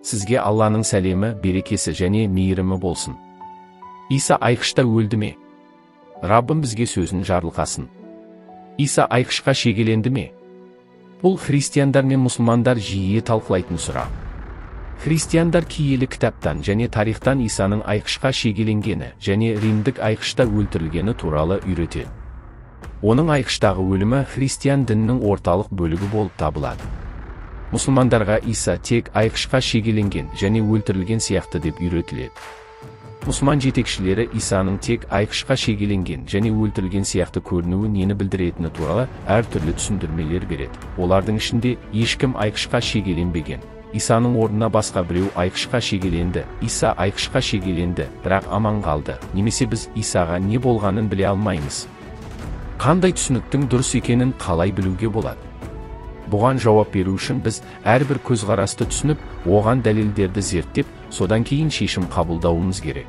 Сізге Алланың сәлемі, берекесі және мейірімі болсын. Иса айқышта өлді ме? Раббым бізге сөзін жарылқасын. Иса айқышқа шегеленді ме? Бұл христиандар мен мұсылмандар жиі талқылайтын сұрақ. Христиандар киелі кітаптан және тарихтан Исаның айқышқа шегеленгені және римдік айқышта өлтірілгені туралы үйретеді. Оның айқыштағы өлімі христиан дінінің орталық бөлігі болып табылады. Мұсылмандарға Иса тек айқышқа шегеленген және өлтірілген сияқты деп үйретіледі. Мұсылман жетекшілері Исаның тек айқышқа шегеленген және өлтірілген сияқты көрінуі нені білдіретіні туралы әртүрлі түсіндірмелер береді. Олардың ішінде ешкім айқышқа шегеленбеген. Исаның орнына басқа біреу айқышқа шегеленді. Иса айқышқа шегеленді, бірақ аман қалды. Немесе біз Исаға не болғанын біле алмаймыз. Қандай түсініктің дұрыс екенін қалай білуге болады? Бұған жауап беру үшін біз әрбір көзқарасты түсініп, оған дәлелдерді зерттеп, содан кейін шешім қабылдауымыз керек.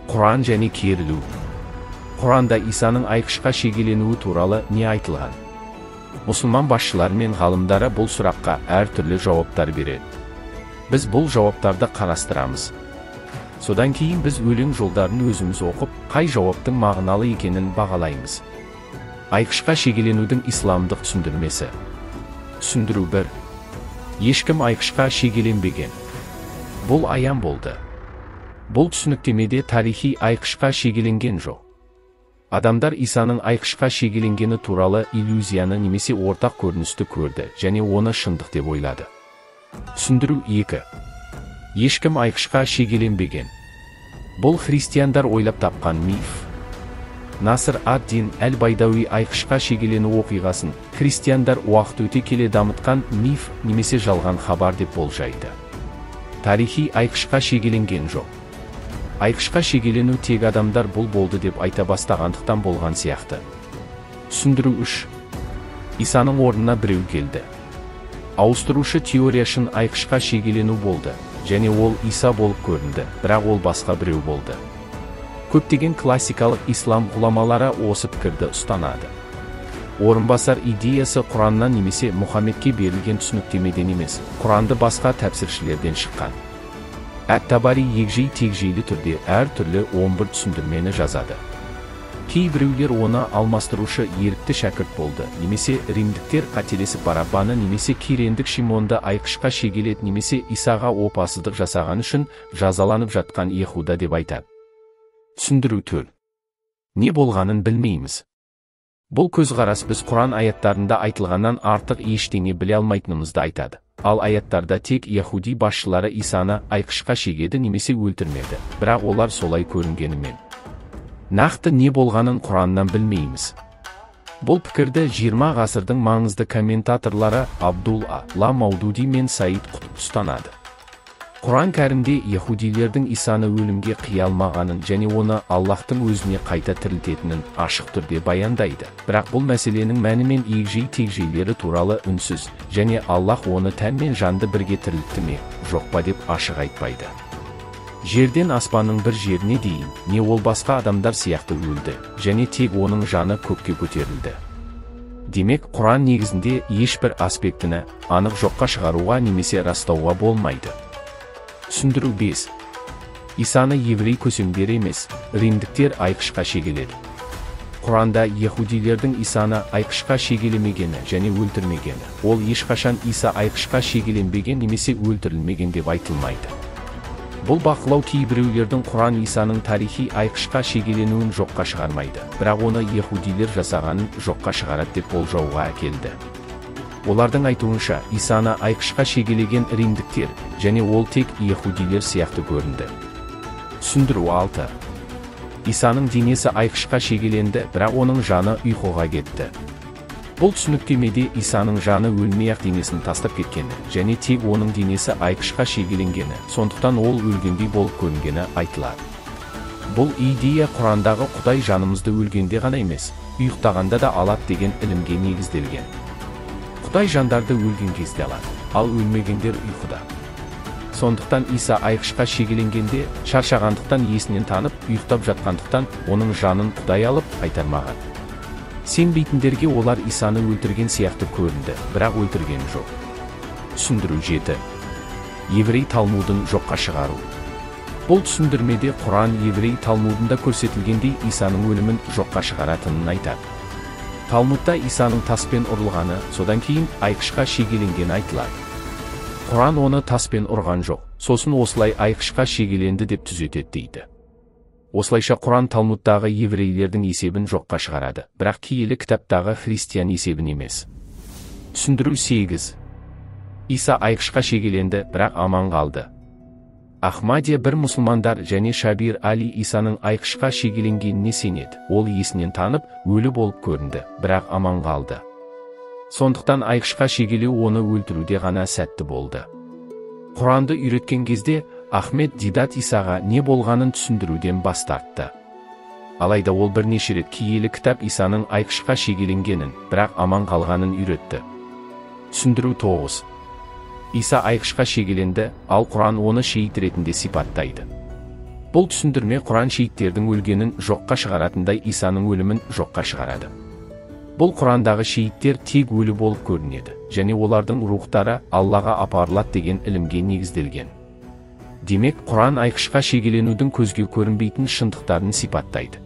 Құран және керілу. Құранда Исаның айқышқа шегеленуі туралы не айтылған? Мұсылман басшылары мен ғалымдары бұл сұраққа әртүрлі жауаптар береді. Біз бұл жауаптарды қарастырамыз. Содан кейін біз өлең жолдарын өзіміз оқып, қай жауаптың мағыналы екенін бағалаймыз. Айқышқа шегеленудің исламдық түсіндірмесі. Түсіндіру 1. Ешкім айқышқа шегеленбеген. Бұл аян болды. Бұл түсініктемеде тарихи айқышқа шегеленген жоқ. Адамдар Исаның айқышқа шегеленгені туралы иллюзияны немесе ортақ көріністі көрді және оны шындық деп ойлады. Түсіндіру 2. Ешкім айқышқа шегеленбеген. Бұл христиандар ойлап тапқан миф. Насыр ад-Дин әл-Байдауи айқышқа шегелену оқиғасын христиандар уақыт өте келе дамытқан миф немесе жалған хабар деп болжайды. Тарихи айқышқа шегеленген жоқ. Айқышқа шегелену тек адамдар бұл болды деп айта бастағандықтан болған сияқты. Түсіндіру 3. Исаның орнына біреу келді. Ауыстырушы теорияшын айқышқа шегелену болды, және ол Иса болып көрінді, бірақ ол басқа біреу болды. Көптеген классикалық ислам ғұламалары осы пікірді ұстанады. Орынбасар идеясы Құраннан немесе Мұхаммедке берілген түсініктемеден емес, Құранды басқа тәпсіршілерден шыққан. Әт-Табари егжей-тегжейлі түрде әртүрлі 11 түсіндірмені жазады. Кейбіреулер оны алмастырушы ерікті шәкірт болды, немесе римдіктер қателесіп барабаны немесе кирендік Шимонды айқышқа шегелет немесе Исаға опасыздық жасаған үшін жазаланып жатқан Иехуда деп айтады. Түсіндіру 4. Не болғанын білмейміз. Бұл көзқарас біз Құран аяттарында айтылғаннан артық ештеңе біле алмайтынымызды айтады. Ал аяттарда тек яһуди басшылары Исаны айқышқа шегеді немесе өлтірмеді, бірақ олар солай көрінгенімен. Нақты не болғанын Құраннан білмейміз. Бұл пікірді 20 ғасырдың маңызды комментаторлары Абдул-Ла Маудуди мен Саид Құтб ұстанады. Құран кәрімде яһудилердің Исаны өлімге қия алмағанын және оны Аллахтың өзіне қайта тірілтетінін ашық түрде баяндайды. Бірақ бұл мәселенің мәні мен егжей-тегжейлері туралы үнсіз, және Аллах оны тән мен жанды бірге тірілтті ме, жоқ па деп ашық айтпайды. Жерден аспанның бір жеріне дейін, не ол басқа адамдар сияқты өлді, және тек оның жаны көкке көтерілді. Демек, Құран негізінде ешбір аспектіні анық жоққа шығаруға немесе растауға болмайды. Түсіндіру 5. Исаны еврей көсемдері емес, римдіктер айқышқа шегеледі. Құранда яһудилердің Исаны айқышқа шегелемегені және өлтірмегені, ол ешқашан Иса айқышқа шегеленбеген немесе өлтірілмеген деп айтылмайды. Бұл бақылау кейбіреулердің Құран Исаның тарихи айқышқа шегеленуін жоққа шығармайды, бірақ оны яһудилер жасағанын жоққа шығарады деп болжауға әкелді. Олардың айтуынша, Исаны айқышқа шегелеген римдіктер, және ол тек яһудилер сияқты көрінді. Түсіндіру 6. Исаның денесі айқышқа шегеленді, бірақ оның жаны ұйқыға кетті. Бұл түсініктемеде Исаның жаны өлмей-ақ денесін тастап кеткені, және тек оның денесі айқышқа шегеленгені, сондықтан ол өлгендей болып көрінгені айтылады. Бұл идея Құрандағы Құдай жанымызды өлгенде ғана емес, ұйықтағанда да алады деген ілімге негізделген. Құдай жандарды өлген кезде алады, ал өлмегендер ұйқыда. Сондықтан Иса айқышқа шегеленгенде шаршағандықтан есінен танып, ұйықтап жатқандықтан оның жанын Құдай алып қайтармаған. Сенбейтіндерге олар Исаны өлтірген сияқты көрінді, бірақ өлтірген жоқ. Түсіндіру 7. еврей Талмудын жоққа шығару. Бұл түсіндірмеде Құран еврей Талмудында көрсетілгендей Исаның өлімін жоққа шығаратынын айтады. Талмудта Исаның таспен ұрылғаны, содан кейін айқышқа шегеленгені айтылады. Құран оны таспен ұрған жоқ, сосын осылай айқышқа шегеленді деп түзетеді дейді. Осылайша Құран Талмудтағы еврейлердің есебін жоққа шығарады, бірақ киелі кітаптағы христиан есебін емес. Түсіндіру 8. Иса айқышқа шегеленді, бірақ аман қалды. Ахмадия бір мұсылмандар және Шабир Али Исаның айқышқа шегеленгеніне сенеді. Ол есінен танып, өлі болып көрінді, бірақ аман қалды. Сондықтан айқышқа шегелеу оны өлтіруде ғана сәтті болды. Құранды үйреткен кезде Ахмед Дидат Исаға не болғанын түсіндіруден бас тартты. Алайда ол бірнеше рет киелі кітап Исаның айқышқа шегеленгенін, бірақ аман қалғанын үйретті. Түсіндіру 9. Иса айқышқа шегеленді, ал Құран оны шейіт ретінде сипаттайды. Бұл түсіндірме Құран шейіттердің өлгенін жоққа шығаратындай Исаның өлімін жоққа шығарады. Бұл Құрандағы шейіттер тек өлі болып көрінеді, және олардың рухтары Аллаға апарылады деген ілімге негізделген. Демек, Құран айқышқа шегеленудің көзге көрінбейтін шындықтарын сипаттайды.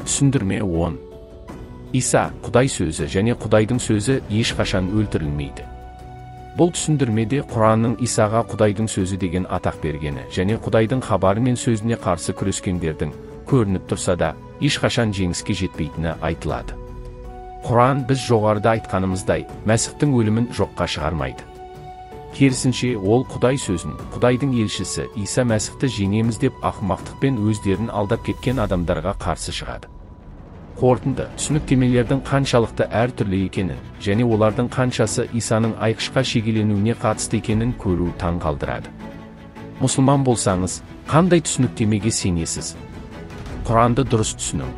Түсіндірме 10. Иса, Құдай сөзі және Құдайдың сөзі ешқашан өлтірілмейді. Бұл түсіндірмеде Құранның Исаға Құдайдың сөзі деген атақ бергені және Құдайдың хабары мен сөзіне қарсы күрескендердің, көрініп тұрса да, ешқашан жеңіске жетпейтіні айтылады. Құран біз жоғарыда айтқанымыздай, Мәсіхтің өлімін жоққа шығармайды. Керісінше, ол Құдай сөзін, Құдайдың елшісі Иса Мәсіхті жеңеміз деп ақымақтықпен өздерін алдап кеткен адамдарға қарсы шығады. Қорытынды, түсініктемелердің қаншалықты әртүрлі екенін, және олардың қаншасы Исаның айқышқа шегеленуіне қатысты екенін көру таң қалдырады. Мұсылман болсаңыз, қандай түсініктемеге сенесіз? Құранды дұрыс түсіну.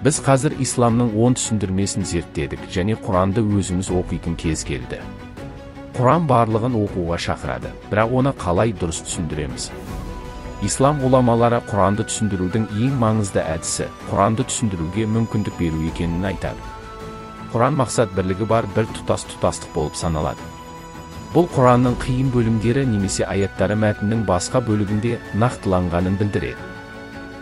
Біз қазір исламның 10 түсіндірмесін зерттедік және Құранды өзіміз оқитын кез келді. Құран барлығын оқуға шақырады, бірақ оны қалай дұрыс түсіндіреміз? Ислам ғұламалары Құранды түсіндірудің ең маңызды әдісі Құранды түсіндіруге мүмкіндік беру екенін айтады. Құран мақсат бірлігі бар бір тұтастық болып саналады. Бұл Құранның қиын бөлімдері немесе аяттары мәтіннің басқа бөлігінде нақтыланғанын білдіреді.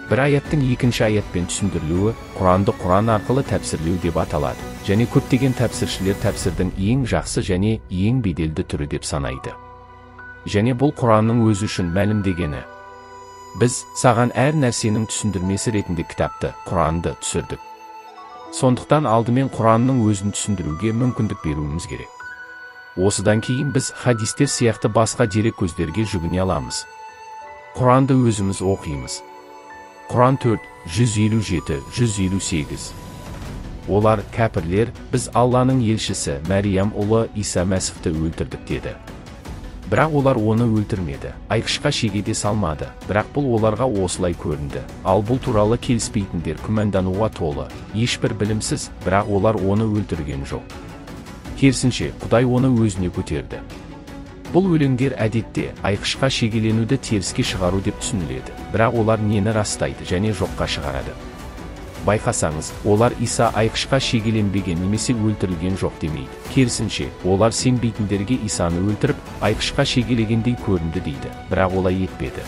Бір аяттың екінші аятпен түсіндірілуі Құранды Құран арқылы тәпсірлеу деп аталады, және көптеген тәпсіршілер тәпсірдің ең жақсы және ең беделді түрі деп санайды. Және бұл Құранның өзі үшін мәлімдегені. Біз саған әр нәрсенің түсіндірмесі ретінде кітапты, Құранды түсірдік. Сондықтан алдымен Құранның өзін түсіндіруге мүмкіндік беруіміз керек. Осыдан кейін біз хадистер сияқты басқа дерек көздерге жүгіне аламыз. Құранды өзіміз оқимыз. Құран 4, 157, 158. Олар, кәпірлер, біз Алланың елшісі Мәриям ұлы Иса Мәсіхті өлтірдік деді. Бірақ олар оны өлтірмеді, айқышқа шегеде салмады, бірақ бұл оларға осылай көрінді. Ал бұл туралы келіспейтіндер күмәндануға толы, ешбір білімсіз, бірақ олар оны өлтірген жоқ. Керісінше, Құдай оны өзіне көтерді. Бұл өлеңдер әдетте айқышқа шегеленуді теріске шығару деп түсініледі, бірақ олар нені растайды және жоққа шығарады. Байқасаңыз, олар Иса айқышқа шегеленбеген немесе өлтірілген жоқ демейді. Керісінше, олар сенбейтіндерге Исаны өлтіріп, айқышқа шегелегендей көрінді дейді, бірақ олай етпеді.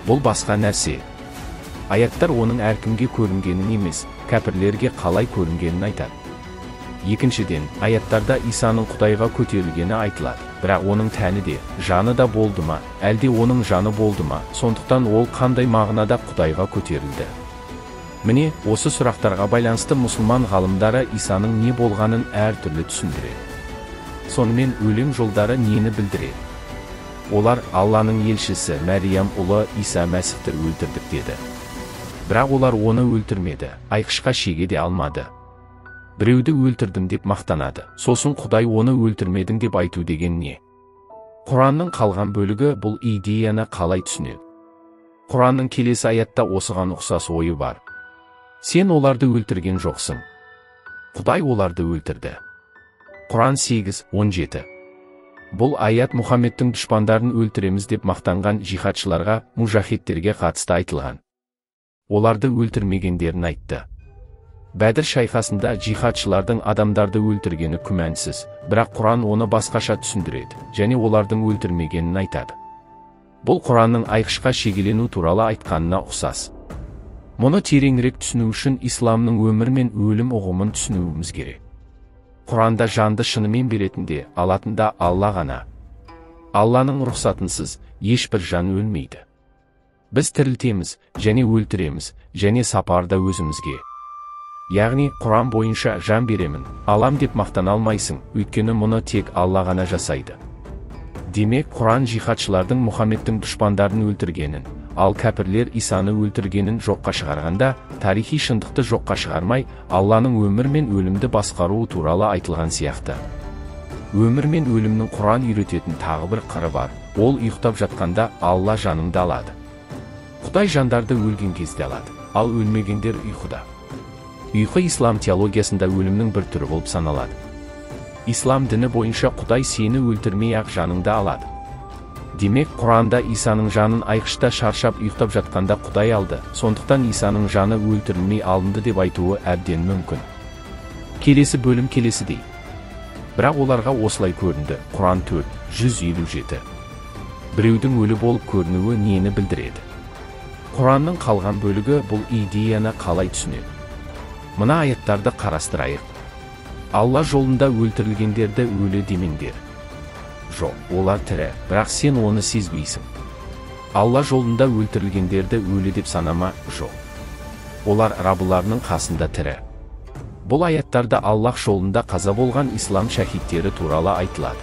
Бұл басқа нәрсе. Аяттар оның әркімге көрінгенін емес, кәпірлерге қалай көрінгенін айтады. Екіншіден, аяттарда Исаның Құдайға көтерілгені айтылады, бірақ оның тәні де, жаны да болды ма, әлде оның жаны болды ма, сондықтан ол қандай мағынада Құдайға көтерілді. Міне, осы сұрақтарға байланысты мұсылман ғалымдары Исаның не болғанын әртүрлі түсіндіреді. Сонымен өлім жолдары нені білдіреді? Олар Алланың елшісі Мәриям ұлы Иса Мәсіхті өлтірдік деді. Бірақ олар оны өлтірмеді, айқышқа шегеде алмады. Біреуді өлтірдім деп мақтанады, сосын Құдай оны өлтірмедің деп айту деген не? Құранның қалған бөлігі бұл идеяны қалай түсінеді? Құранның келесі аятта осыған ұқсас ойы бар. Сен оларды өлтірген жоқсың. Құдай оларды өлтірді. Құран 8:17. Бұл аят Мұхаммедтің дұшпандарын өлтіреміз деп мақтанған жихадшыларға, мужахидтерге қатысты айтылған. Оларды өлтірмегендерін айтты. Бәдір шайқасында жихадшылардың адамдарды өлтіргені күмәнсіз, бірақ Құран оны басқаша түсіндіреді, және олардың өлтірмегенін айтады. Бұл Құранның айқышқа шегелену туралы айтқанына ұқсас. Мұны тереңірек түсіну үшін исламның өмір мен өлім ұғымын түсінуіміз керек. Құранда жанды шынымен беретінде, алатында Алла ғана. Алланың рұқсатынсыз ешбір жан өлмейді. Біз тірілтеміз, және өлтіреміз, және сапарда өзімізге. Яғни Құран бойынша жан беремін, алам деп мақтана алмайсың, өйткені мұны тек Алла ғана жасайды. Демек, Құран жихадшылардың Мұхаммедтің дұшпандарын өлтіргенін, ал кәпірлер Исаны өлтіргенін жоққа шығарғанда, тарихи шындықты жоққа шығармай, Алланың өмір мен өлімді басқаруы туралы айтылған сияқты. Өмір мен өлімнің Құран үйрететін тағы бір қыры бар, ол ұйықтап жатқанда Алла жаныңды алады. Құдай жандарды өлген кезде алады, ал өлмегендер ұйқыда. Ұйқы ислам теологиясында өлімнің бір түрі болып саналады. Ислам діні бойынша Құдай сені өлтірмей-ақ жаныңды алады. Демек, Құранда Исаның жанын айқышта шаршап ұйықтап жатқанда Құдай алды, сондықтан Исаның жаны өлтірілмей алынды деп айтуы әбден мүмкін. Келесі бөлім келесідей. Бірақ оларға осылай көрінді. Құран 4:157. Біреудің өлі болып көрінуі нені білдіреді? Құранның қалған бөлігі бұл идеяны қалай түсінеді? Мына аяттарды қарастырайық. Алла жолында өлтірілгендерді өлі демеңдер. Жоқ, олар тірі, бірақ сен оны сезбейсің. Алла жолында өлтірілгендерді өлі деп санама, жоқ. Олар Раббыларының қасында тірі. Бұл аяттарда Аллах жолында қаза болған ислам шахидтері туралы айтылады.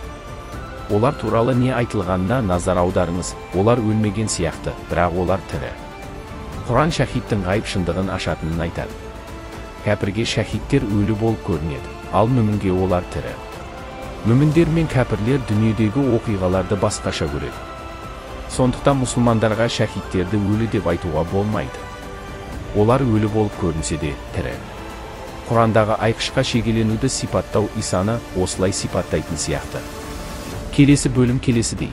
Олар туралы не айтылғанына назар аударыңыз, олар өлмеген сияқты, бірақ олар тірі. Құран шахидтің ғайып шындығын ашатынын айтады. Кәпірге шахидтер өлі болып көрінеді, ал мүмінге олар тірі. Мүміндер мен кәпірлер дүниедегі оқиғаларды басқаша көреді. Сондықтан мұсылмандарға шахидтерді өлі деп айтуға болмайды. Олар өлі болып көрінсе де тірі. Құрандағы айқышқа шегеленуді сипаттау Исаны осылай сипаттайтын сияқты. Келесі бөлім келесідей.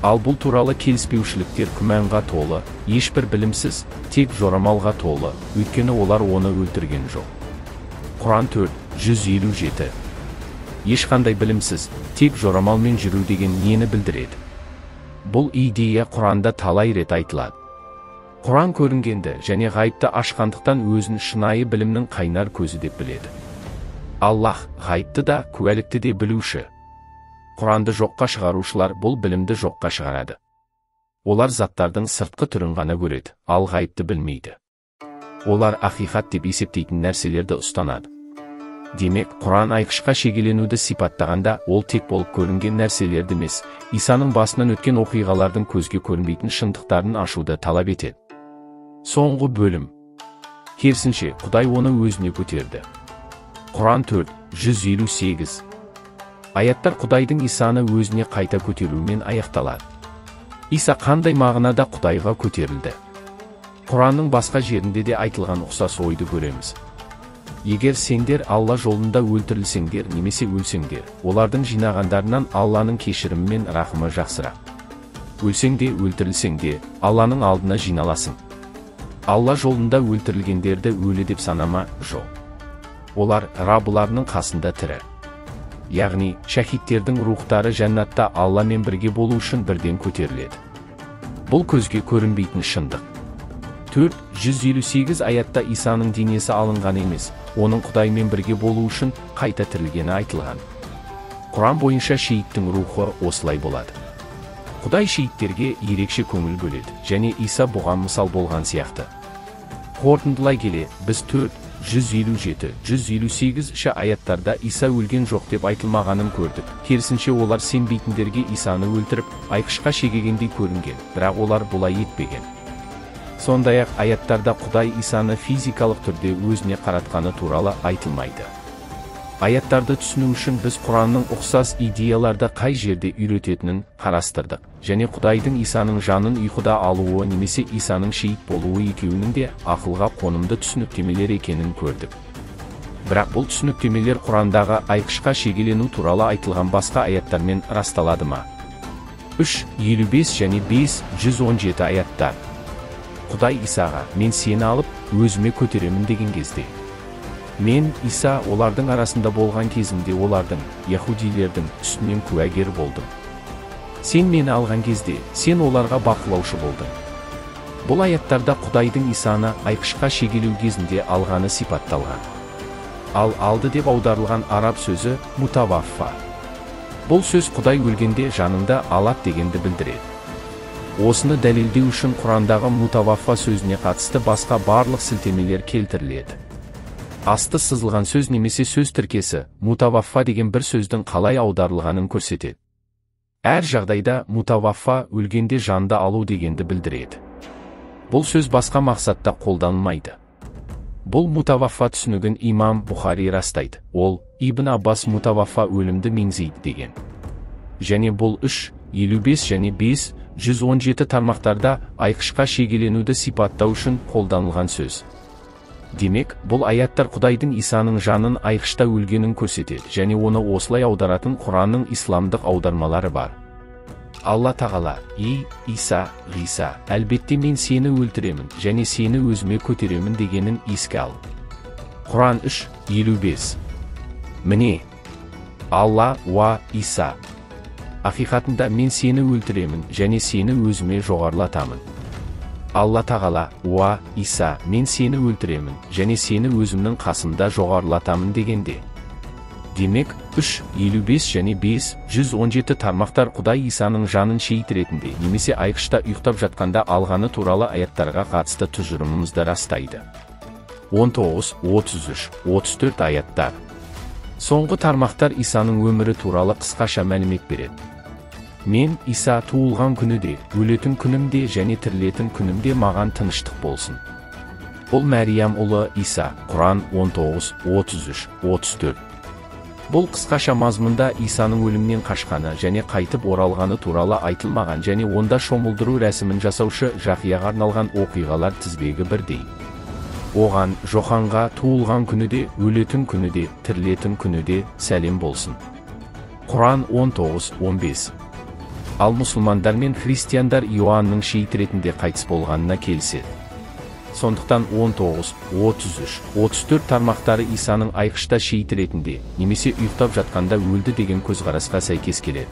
Ал бұл туралы келіспеушіліктер күмәнға толы, ешбір білімсіз, тек жорамалға толы, өйткені олар оны өлтірген жоқ. Құран 4:157. Ешқандай білімсіз, тек жорамалмен жүру деген нені білдіреді? Бұл идея Құранда талай рет айтылады. Құран көрінгенді және ғайыпты ашқандықтан өзін шынайы білімнің қайнар көзі деп біледі. Аллах ғайыпты да, куәлікті де білуші. Құранды жоққа шығарушылар бұл білімді жоққа шығарады. Олар заттардың сыртқы түрін ғана көреді, ал ғайыпты білмейді. Олар ақиқат деп есептейтін нәрселерді ұстанады. Демек, Құран айқышқа шегеленуді сипаттағанда, ол тек болып көрінген нәрселерді емес, Исаның басынан өткен оқиғалардың көзге көрінбейтін шындықтарын ашуды талап етеді. Соңғы бөлім. Керісінше, Құдай оны өзіне көтерді. Құран 4:158. Аяттар Құдайдың Исаны өзіне қайта көтеруімен аяқталады. Иса қандай мағынада Құдайға көтерілді? Құранның басқа жерінде де айтылған ұқсас ойды көреміз. Егер сендер Алла жолында өлтірілсеңдер немесе өлсеңдер, олардың жинағандарынан Алланың кешірімі мен рахымы жақсырақ. Өлсең де өлтірілсең де, Алланың алдына жиналасың. Алла жолында өлтірілгендерді өлі деп санама, жоқ. Олар Раббыларының қасында тірі. Яғни, шахидтердің рухтары жәннатта Алламен бірге болу үшін бірден көтеріледі. Бұл көзге көрінбейтін шындық. 4:158 аятта Исаның денесі алынған емес, оның Құдаймен бірге болу үшін қайта тірілгені айтылған. Құран бойынша шейіттің рухы осылай болады. Құдай шейіттерге ерекше көңіл бөледі, және Иса бұған мысал болған сияқты. Қорытындылай келе, біз 4:157-158 аяттарда Иса өлген жоқ деп айтылмағанын көрдік. Керісінше олар сенбейтіндерге Исаны өлтіріп, айқышқа шегегендей көрінген, бірақ олар бұлай етпеген. Сондай-ақ аяттарда Құдай Исаны физикалық түрде өзіне қаратқаны туралы айтылмайды. Аяттарды түсіну үшін біз Құранның ұқсас идеяларды қай жерде үйрететінін қарастырдық, және Құдайдың Исаның жанын ұйқыда алуы немесе Исаның шейіт болуы екеуінің де ақылға қонымды түсініктемелер екенін көрдік. Бірақ бұл түсініктемелер Құрандағы айқышқа шегелену туралы айтылған басқа аяттармен расталады ма? 3:55 және 5:117 аяттар. Құдай Исаға, мен сені алып, өзіме көтеремін деген кезде. Мен, Иса, олардың арасында болған кезімде олардың, яһудилердің үстінен куәгер болдым. Сен мені алған кезде, сен оларға бақылаушы болдың. Бұл аяттарда Құдайдың Исаны айқышқа шегелеу кезінде алғаны сипатталған. Ал алды деп аударылған араб сөзі мутаваффа. Бұл сөз Құдай өлгенде жанында алат дегенді білдіреді. Осыны дәлелдеу үшін Құрандағы мутаваффа сөзіне қатысты басқа барлық сілтемелер келтіріледі. Асты сызылған сөз немесе сөз тіркесі мутаваффа деген бір сөздің қалай аударылғанын көрсетеді. Әр жағдайда мутаваффа өлгенде жанды алу дегенді білдіреді. Бұл сөз басқа мақсатта қолданылмайды. Бұл мутаваффа түсінігін имам Бұхари растайды. Ол Ибн Аббас мутаваффа өлімді меңзейді деген. Және бұл 3, 55 және 5, 117 тармақтарда айқышқа шегеленуді сипаттау үшін қолданылған сөз. Демек, бұл аяттар Құдайдың Исаның жанын айқышта өлгенін көрсетеді, және оны осылай аударатын Құранның исламдық аудармалары бар. Алла тағала, «Ей, Иса, Ғиса, әлбетте мен сені өлтіремін, және сені өзіме көтеремін» дегенін еске ал. Құран 3, 55. Міне, Алла, уа, Иса. Ақиқатында мен сені өлтіремін, және сені өзіме жоғарылатамын. Алла тағала, уа, Иса, мен сені өлтіремін, және сені өзімнің қасымда жоғарылатамын дегенде. Демек, 3, 55 және 5, 117 тармақтар Құдай Исаның жанын шейіт ретінде немесе айқышта ұйықтап жатқанда алғаны туралы аяттарға қатысты тұжырымымызды растайды. 19, 33, 34 аяттар. Соңғы тармақтар Исаның өмірі туралы қысқаша мәлімет береді. Мен, Иса, туылған күні де, өлетін күнім де және тірілетін күнім де маған тыныштық болсын. Бұл Мәриям ұлы Иса, Құран 19, 33, 34. Бұл қысқаша мазмұнда Исаның өлімнен қашқаны және қайтып оралғаны туралы айтылмаған және онда шомылдыру рәсімін жасаушы Жақияға арналған оқиғалар тізбегі бірдей. Оған, Жоханға туылған күні де, өлетін күні де, тірілетін күні де сәлем болсын. Құран 19, 15. Ал мұсылмандар мен христиандар Иоанның шейіт ретінде қайтыс болғанына келіседі. Сондықтан 19, 33, 34 тармақтары Исаның айқышта шейіт ретінде, немесе ұйықтап жатқанда өлді деген көзқарасқа сәйкес келеді.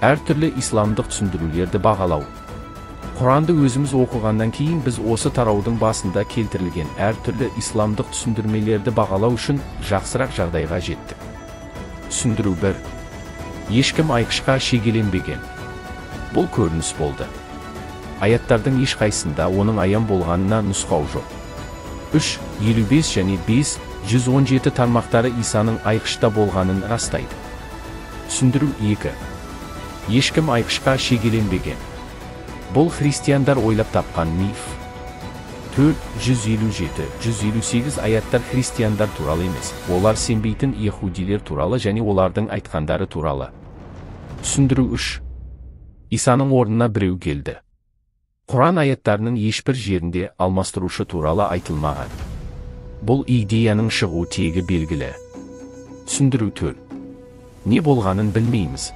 Әртүрлі исламдық түсіндірулерді бағалау. Құранды өзіміз оқығаннан кейін біз осы тараудың басында келтірілген әртүрлі исламдық түсіндірмелерді бағалау үшін жақсырақ жағдайға жеттік. Түсіндіру 1. Ешкім айқышқа шегеленбеген. Бұл көрініс болды. Аяттардың ешқайсында оның аян болғанына нұсқау жоқ. 3, 55 және 5, 117 тармақтары Исаның айқышта болғанын растайды. Түсіндіру 2. Ешкім айқышқа шегеленбеген. Бұл христиандар ойлап тапқан миф. 4, 157, 158 аяттар христиандар туралы емес, олар сенбейтін яһудилер туралы және олардың айтқандары туралы. Түсіндіру 3. Исаның орнына біреу келді. Құран аяттарының ешбір жерінде алмастырушы туралы айтылмаған. Бұл идеяның шығу тегі белгілі. Түсіндіру 4. Не болғанын білмейміз.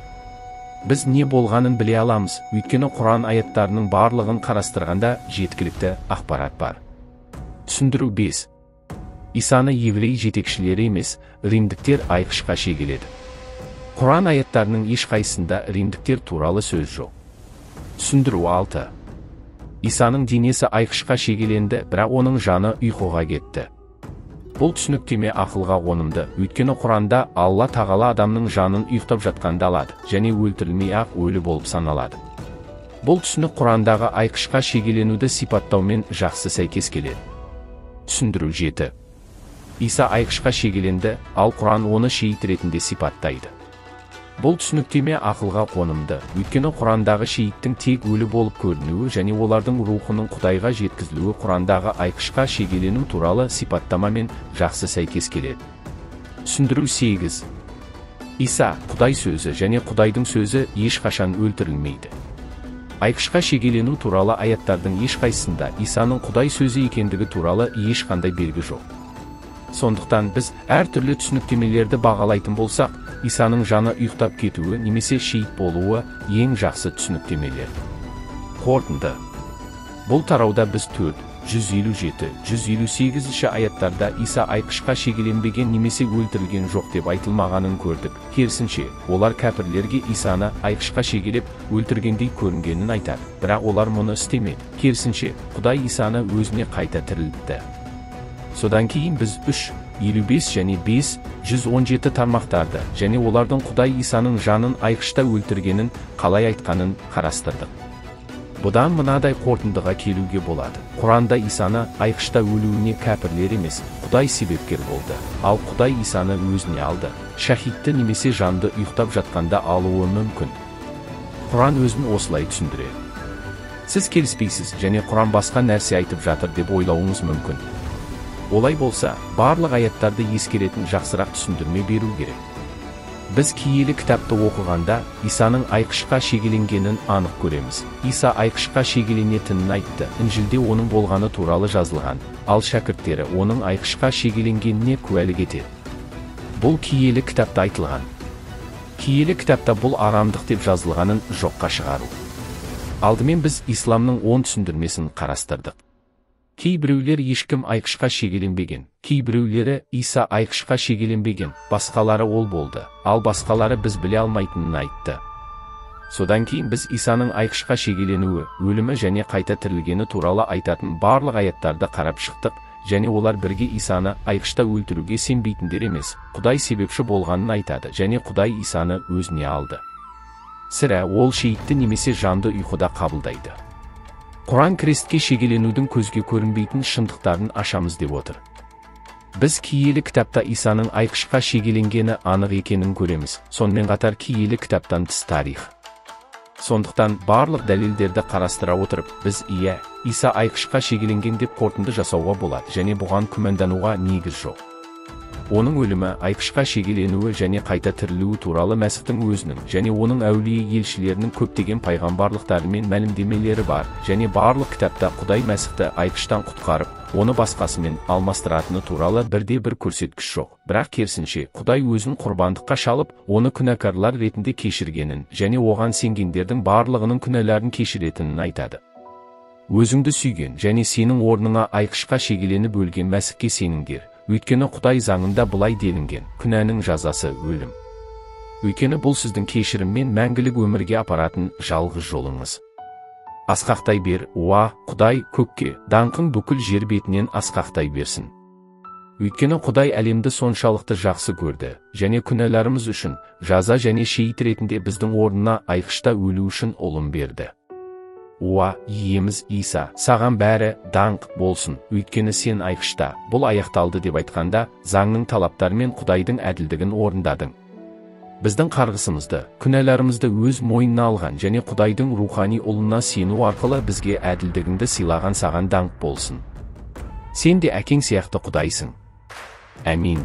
Біз не болғанын біле аламыз, өйткені Құран аяттарының барлығын қарастырғанда жеткілікті ақпарат бар. Түсіндіру 5. Исаны еврей жетекшілері емес, римдіктер айқышқа шегеледі. Құран аяттарының ешқайсында римдіктер туралы сөз жоқ. Түсіндіру 6. Исаның денесі айқышқа шегеленді, бірақ оның жаны ұйқыға кетті. Бұл түсініктеме ақылға қонымды, өйткені Құранда Алла тағала адамның жанын ұйықтап жатқанда алады, және өлтірілмей ақ өлі болып саналады. Бұл түсінік Құрандағы айқышқа шегеленуді сипаттаумен жақсы сәйкес келеді. Түсіндіру 7. Иса айқышқа шегеленді, ал Құран оны шейіт ретінде сипаттайды. Бұл түсініктеме ақылға қонымды, өйткені Құрандағы шейіттің тек өлі болып көрінуі және олардың рухының Құдайға жеткізілуі Құрандағы айқышқа шегелену туралы сипаттамамен жақсы сәйкес келеді. Түсіндіру 8. Иса, Құдай сөзі және Құдайдың сөзі ешқашан өлтірілмейді. Айқышқа шегелену туралы аяттардың ешқайсында Исаның Құдай сөзі екендігі туралы ешқандай белгі жоқ. Сондықтан біз әртүрлі түсініктемелерді бағалайтын болсақ, Исаның жаны ұйықтап кетуі немесе шейіт болуы ең жақсы түсініктемелер. Қорытынды. Бұл тарауда біз 4, 157-158 аяттарда Иса айқышқа шегеленбеген немесе өлтірілген жоқ деп айтылмағанын көрдік. Керісінше, олар кәпірлерге Исаны айқышқа шегелеп өлтіргендей көрінгенін айтады. Бірақ олар мұны істемеді. Керісінше, Құдай Исаны өзіне қайта тірілтті. Содан кейін біз 3, 55 және 5, 117 тармақтарды және олардың Құдай Исаның жанын айқышта өлтіргенін қалай айтқанын қарастырдық. Бұдан мынадай қорытындыға келуге болады. Құранда Исаны айқышта өлуіне кәпірлер емес, Құдай себепкер болды. Ал Құдай Исаны өзіне алды. Шахидті немесе жанды ұйықтап жатқанда алуы мүмкін. Құран өзін осылай түсіндіреді. Сіз келіспейсіз және Құран басқа нәрсе айтып жатыр деп ойлауыңыз мүмкін. Олай болса, барлық аяттарды ескеретін жақсырақ түсіндірме беру керек. Біз киелі кітапты оқығанда Исаның айқышқа шегеленгенін анық көреміз. Иса айқышқа шегеленетінін айтты. Інжілде оның болғаны туралы жазылған, ал шәкірттері оның айқышқа шегеленгеніне куәлік етеді. Бұл киелі кітапта айтылған. Киелі кітапта бұл арамдық деп жазылғанын жоққа шығару. Алдымен біз исламның 10 түсіндірмесін қарастырдық. Кейбіреулер ешкім айқышқа шегеленбеген, кейбіреулері Иса айқышқа шегеленбеген, басқалары ол болды, ал басқалары біз біле алмайтынын айтты. Содан кейін біз Исаның айқышқа шегеленуі, өлімі және қайта тірілгені туралы айтатын барлық аяттарды қарап шықтық, және олар бірге Исаны айқышта өлтіруге сенбейтіндер емес, Құдай себепші болғанын айтады, және Құдай Исаны өзіне алды. Сірә ол шейітті немесе жанды ұйқыда қабылдайды. Құран крестке шегеленудің көзге көрінбейтін шындықтарын ашамыз деп отыр. Біз киелі кітапта Исаның айқышқа шегеленгені анық екенін көреміз, сонымен қатар киелі кітаптан тыс тарих. Сондықтан барлық дәлелдерді қарастыра отырып, біз Иса айқышқа шегеленген деп қорытынды жасауға болады, және бұған күмәндануға негіз жоқ. Оның өлімі, айқышқа шегеленуі және қайта тірілуі туралы Мәсіхтің өзінің және оның әулие елшілерінің көптеген пайғамбарлықтары мен мәлімдемелері бар, және барлық кітапта Құдай Мәсіхті айқыштан құтқарып, оны басқасымен алмастыратыны туралы бірде-бір көрсеткіш жоқ. Бірақ керісінше, Құдай өзін құрбандыққа шалып, оны күнәкарлар ретінде кешіргенін және оған сенгендердің барлығының күнәларын кешіретінін айтады. Өзіңді сүйген және сенің орныңа айқышқа шегеленіп өлген Мәсіхке сеніңдер. Өйткені Құдай заңында былай делінген, күнәнің жазасы өлім. Өйткені бұл сіздің кешірім мен мәңгілік өмірге апаратын жалғыз жолыңыз. Асқақтай бер, Құдай көкке, даңқың бүкіл жер бетінен асқақтай берсін. Өйткені Құдай әлемді соншалықты жақсы көрді, және күнәларымыз үшін жаза және шейіт ретінде біздің орнына айқышта өлу үшін ұлын берді. Иеміз Иса, саған бәрі даңқ болсын, өйткені сен айқышта, бұл аяқталды деп айтқанда, заңның талаптары мен Құдайдың әділдігін орындадың. Біздің қарғысымызды, күнәларымызды өз мойнына алған және Құдайдың рухани ұлына сену арқылы бізге әділдігіңді сыйлаған саған даңқ болсын. Сен де әкең сияқты Құдайсың. Әмин.